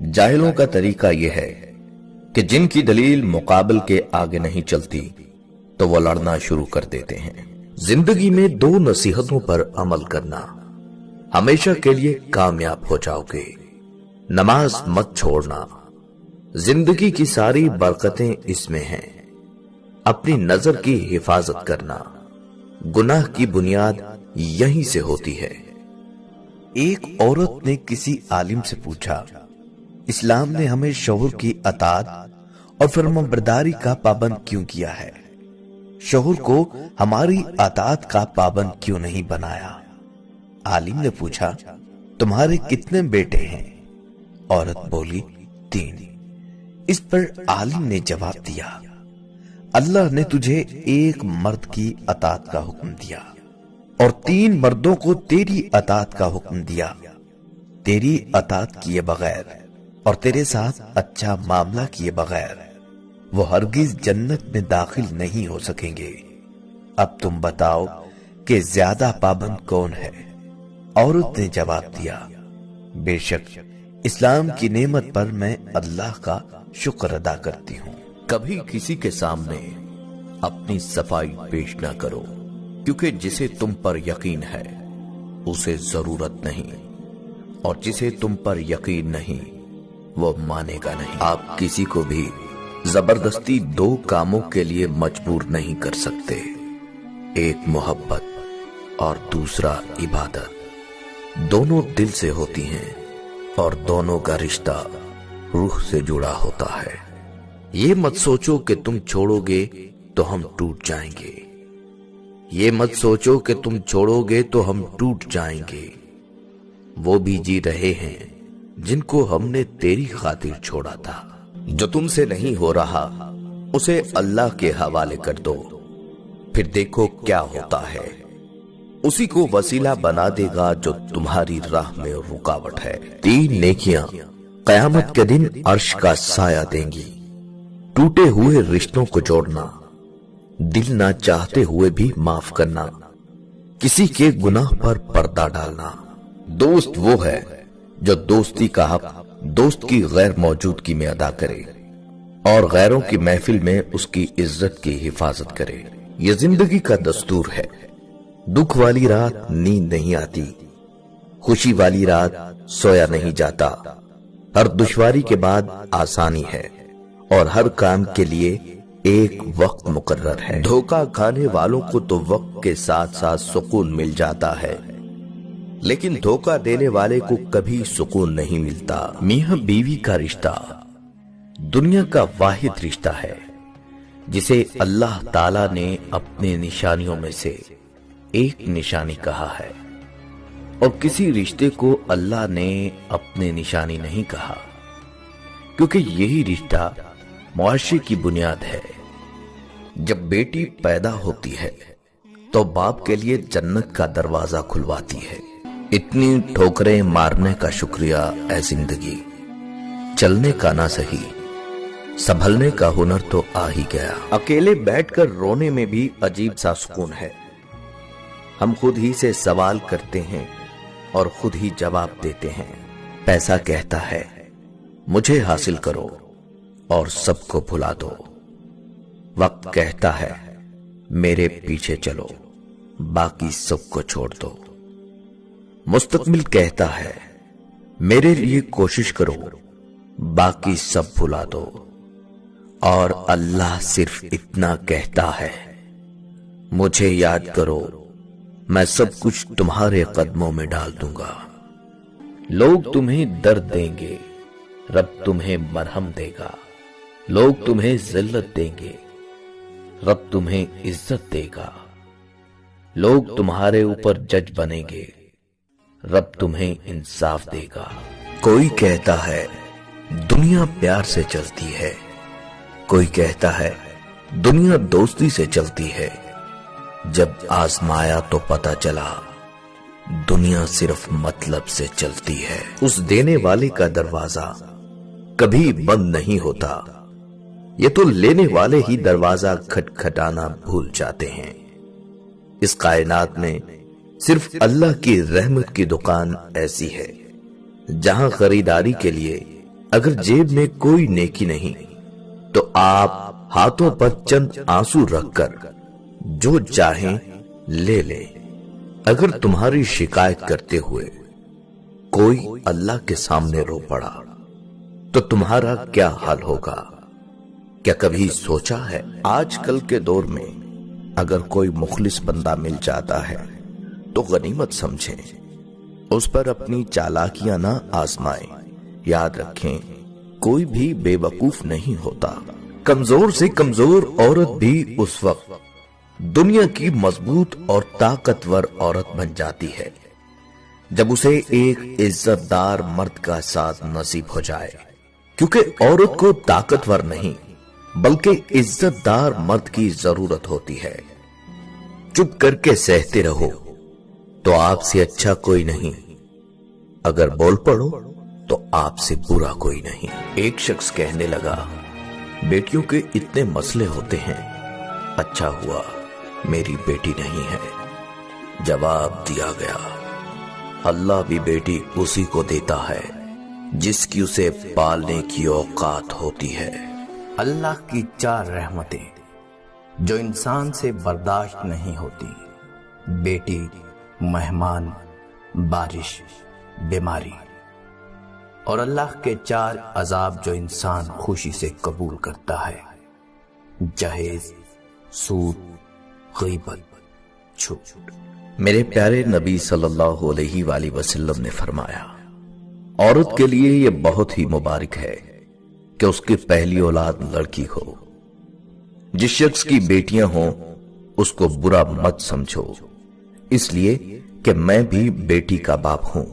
जाहिलों का तरीका यह है कि जिनकी दलील मुकाबल के आगे नहीं चलती तो वो लड़ना शुरू कर देते हैं। जिंदगी में 2 नसीहतों पर अमल करना, हमेशा के लिए कामयाब हो जाओगे। नमाज मत छोड़ना, जिंदगी की सारी बरकतें इसमें हैं। अपनी नजर की हिफाजत करना, गुनाह की बुनियाद यहीं से होती है। एक औरत ने किसी आलिम से पूछा, इस्लाम ने हमें शौहर की अताअत और फरमाबरदारी का पाबंद क्यों किया है? शौहर को हमारी अताअत का पाबंद क्यों नहीं बनाया? आलिम ने पूछा, तुम्हारे कितने बेटे हैं? औरत बोली, 3। इस पर आलिम ने जवाब दिया, अल्लाह ने तुझे एक मर्द की अताअत का हुक्म दिया और 3 मर्दों को तेरी अताअत का हुक्म दिया। तेरी अताअत किए बगैर और तेरे साथ अच्छा मामला किए बगैर वो हरगिज जन्नत में दाखिल नहीं हो सकेंगे। अब तुम बताओ कि ज्यादा पाबंद कौन है? औरत ने जवाब दिया, बेशक इस्लाम की नेमत पर मैं अल्लाह का शुक्र अदा करती हूँ। कभी किसी के सामने अपनी सफाई पेश न करो, क्योंकि जिसे तुम पर यकीन है उसे जरूरत नहीं, और जिसे तुम पर यकीन नहीं वो मानेगा नहीं। आप किसी को भी जबरदस्ती 2 कामों के लिए मजबूर नहीं कर सकते, एक मोहब्बत और दूसरा इबादत। दोनों दिल से होती हैं और दोनों का रिश्ता रूह से जुड़ा होता है। ये मत सोचो कि तुम छोड़ोगे तो हम टूट जाएंगे। ये मत सोचो कि तुम छोड़ोगे तो हम टूट जाएंगे। वो भी जी रहे हैं जिनको हमने तेरी खातिर छोड़ा था। जो तुमसे नहीं हो रहा उसे अल्लाह के हवाले कर दो, फिर देखो क्या होता है। उसी को वसीला बना देगा जो तुम्हारी राह में रुकावट है। 3 नेकियां कयामत के दिन अर्श का साया देंगी। टूटे हुए रिश्तों को जोड़ना, दिल ना चाहते हुए भी माफ करना, किसी के गुनाह पर पर्दा डालना। दोस्त वो है जो दोस्ती का हक दोस्त की गैर मौजूदगी में अदा करे और गैरों की महफिल में उसकी इज्जत की हिफाजत करे। ये जिंदगी का दस्तूर है। दुख वाली रात नींद नहीं आती, खुशी वाली रात सोया नहीं जाता। हर दुश्वारी के बाद आसानी है और हर काम के लिए एक वक्त मुकर्रर है। धोखा खाने वालों को तो वक्त के साथ साथ सुकून मिल जाता है, लेकिन धोखा देने वाले को कभी सुकून नहीं मिलता। मियां बीवी का रिश्ता दुनिया का वाहिद रिश्ता है जिसे अल्लाह ताला ने अपने निशानियों में से एक निशानी कहा है, और किसी रिश्ते को अल्लाह ने अपने निशानी नहीं कहा, क्योंकि यही रिश्ता मुआशरे की बुनियाद है। जब बेटी पैदा होती है तो बाप के लिए जन्नत का दरवाजा खुलवाती है। इतनी ठोकरें मारने का शुक्रिया ऐ जिंदगी, चलने का ना सही, संभलने का हुनर तो आ ही गया। अकेले बैठकर रोने में भी अजीब सा सुकून है। हम खुद ही से सवाल करते हैं और खुद ही जवाब देते हैं। पैसा कहता है मुझे हासिल करो और सबको भुला दो। वक्त कहता है मेरे पीछे चलो, बाकी सबको छोड़ दो। मुस्तकबिल कहता है मेरे लिए कोशिश करो, बाकी सब भुला दो। और अल्लाह सिर्फ इतना कहता है मुझे याद करो, मैं सब कुछ तुम्हारे कदमों में डाल दूंगा। लोग तुम्हें दर्द देंगे, रब तुम्हें मरहम देगा। लोग तुम्हें जिल्लत देंगे, रब तुम्हें इज्जत देगा। लोग तुम्हारे ऊपर जज बनेंगे, रब तुम्हें इंसाफ देगा। कोई कहता है दुनिया प्यार से चलती है, कोई कहता है दुनिया दोस्ती से चलती है। जब आजमाया तो पता चला दुनिया सिर्फ मतलब से चलती है। उस देने वाले का दरवाजा कभी बंद नहीं होता, ये तो लेने वाले ही दरवाजा खटखटाना भूल जाते हैं। इस कायनात में सिर्फ अल्लाह की रहमत की दुकान ऐसी है जहां खरीदारी के लिए اگر جیب میں کوئی نیکی نہیں تو آپ ہاتھوں پر چند آنسو رکھ کر جو چاہیں لے لیں۔ اگر تمہاری شکایت کرتے ہوئے کوئی اللہ کے سامنے رو پڑا تو تمہارا کیا حال ہوگا؟ کیا کبھی سوچا ہے؟ آج کل کے دور میں اگر کوئی مخلص بندہ مل جاتا ہے تو غنیمت سمجھیں، اس پر اپنی چالاکیاں نہ آزمائیں۔ یاد رکھیں، کوئی بھی بے وقوف نہیں ہوتا۔ کمزور سے کمزور عورت بھی اس وقت دنیا کی مضبوط اور طاقتور عورت بن جاتی ہے جب اسے ایک عزت دار مرد کا ساتھ نصیب ہو جائے، کیونکہ عورت کو طاقتور نہیں بلکہ عزت دار مرد کی ضرورت ہوتی ہے۔ چپ کر کے سہتے رہو تو آپ سے اچھا کوئی نہیں، اگر بول پڑو تو آپ سے برا کوئی نہیں۔ ایک شخص کہنے لگا، بیٹیوں کے اتنے مسئلے ہوتے ہیں، اچھا ہوا میری بیٹی نہیں ہے۔ جواب دیا گیا، اللہ بھی بیٹی اسی کو دیتا ہے جس کی اسے پالنے کی اوقات ہوتی ہے۔ اللہ کی 4 رحمتیں جو انسان سے برداشت نہیں ہوتی: بیٹی، مہمان، بارش، بیماری۔ اور اللہ کے 4 عذاب جو انسان خوشی سے قبول کرتا ہے: جہیز، سود، غیبت، جھوٹ۔ میرے پیارے نبی صلی اللہ علیہ وآلہ وسلم نے فرمایا، عورت کے لیے یہ بہت ہی مبارک ہے کہ اس کی پہلی اولاد لڑکی ہو۔ جس شخص کی بیٹیاں ہوں اس کو برا مت سمجھو، اس لیے کہ میں بھی بیٹی کا باپ ہوں۔